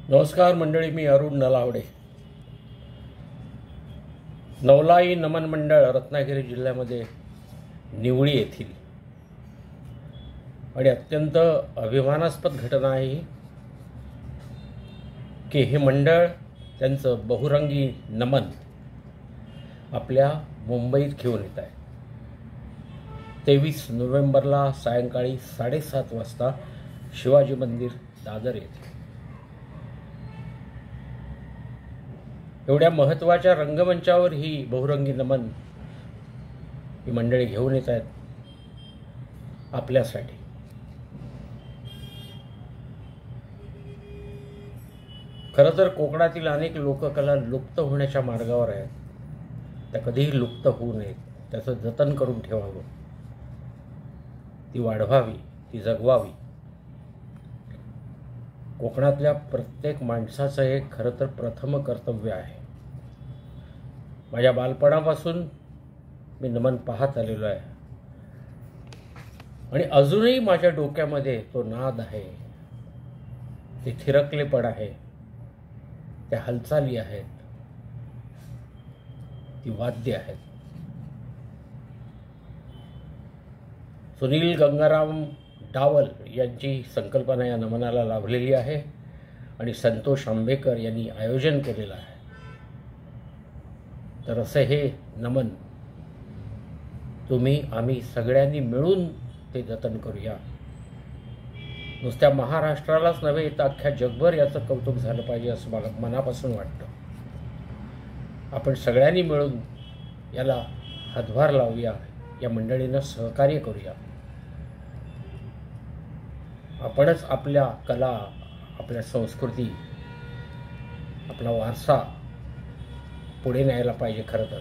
नमस्कार मंडळी, मी अरुण नलावडे. नवलाई नमन मंडळ रत्नागिरी जिल्ह्यामध्ये निवळी येथील आणि अत्यंत अभिमानास्पद घटना आहे की हे मंडळ त्यांचं बहुरंगी नमन आपल्या मुंबईत घेऊन येत आहे. 23 नोव्हेंबरला सायंकाळी 7:30 वाजता शिवाजी मंदिर दादर येथे. एवढ्या महत्त्वाच्या रंगमंचावर ही बहुरंगी नमन ही मंडळी घेऊन येत आहेत आपल्यासाठी. खरं तर कोकणातील अनेक लोककला लुप्त होण्याच्या मार्गावर आहेत. त्या कधीही लुप्त होऊ नयेत, त्याचं जतन करून ठेवावं, ती वाढवावी, ती जगवावी. कोकणातल्या प्रत्येक माणसाचं हे खरं तर प्रथम कर्तव्य आहे. माझ्या बालपणापासून मी नमन पाहत आलेलो आहे आणि अजूनही माझ्या डोक्यामध्ये तो नाद आहे, ते थिरकलेपण आहे, त्या हालचाली आहेत, ती वाद्य आहेत. सुनील गंगाराम डावल यांची संकल्पना या नमनाला लाभलेली आहे आणि संतोष आंबेकर यांनी आयोजन केलेलं आहे. तर असे हे नमन तुम्ही आम्ही सगळ्यांनी मिळून ते जतन करूया. नुसत्या महाराष्ट्रालाच नव्हे तर अख्ख्या जगभर याचं कौतुक झालं पाहिजे असं मला मनापासून वाटतं. आपण सगळ्यांनी मिळून याला हातभार लावूया, या मंडळींना सहकार्य करूया. आपणच आपल्या कला, आपल्या संस्कृती, आपला वारसा पुढे न्यायला पाहिजे खरं तर.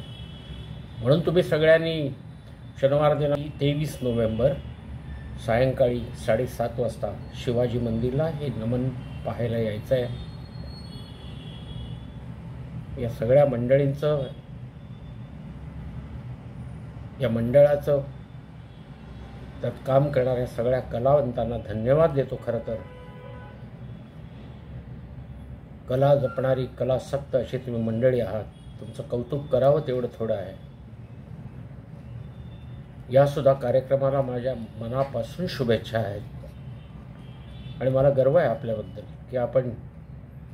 म्हणून तुम्ही सगळ्यांनी शनिवार दिनांक 23 नोव्हेंबर सायंकाळी 7:30 वाजता शिवाजी मंदिरला हे नमन पाहायला यायचं आहे. या सगळ्या मंडळींचं, या मंडळाचं, त्यात काम करणाऱ्या सगळ्या कलावंतांना धन्यवाद देतो. खरं तर कला जपणारी, कलासक्त अशी तुम्ही मंडळी आहात. तुमचं कौतुक करावं तेवढं थोडं आहे. यासुद्धा कार्यक्रमाला माझ्या मनापासून शुभेच्छा आहेत आणि मला गर्व आहे आपल्याबद्दल की आपण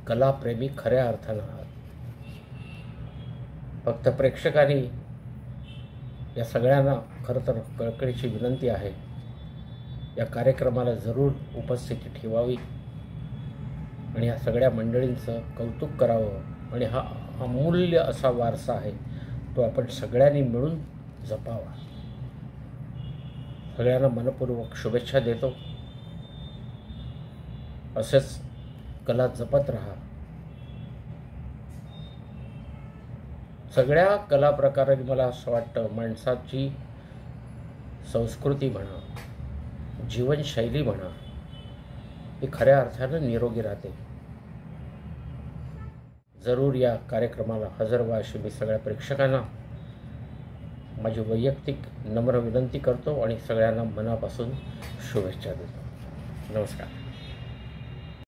कलाप्रेमी खऱ्या अर्थानं आहात. फक्त प्रेक्षकांनी या सगळ्यांना खरं तर कळकळीची विनंती आहे, या कार्यक्रमाला जरूर उपस्थिती ठेवावी आणि या सगळ्या मंडळींचं कौतुक करावं आणि हा अमूल्य असा वारसा आहे तो आपण सगळ्यांनी मिळून जपावा. सगळ्यांना मनपूर्वक शुभेच्छा देतो. असेच कला जपत राहा. सगळ्या कला प्रकारांनी मला असं वाटतं माणसाची संस्कृती म्हणा, जीवनशैली म्हणा, ही खऱ्या अर्थानं निरोगी राहते. जरूर या कार्यक्रमाला हजर व्हा अशी मी सगळ्या प्रेक्षकांना माझी वैयक्तिक नम्र विनंती करतो आणि सगळ्यांना मनापासून शुभेच्छा देतो. नमस्कार.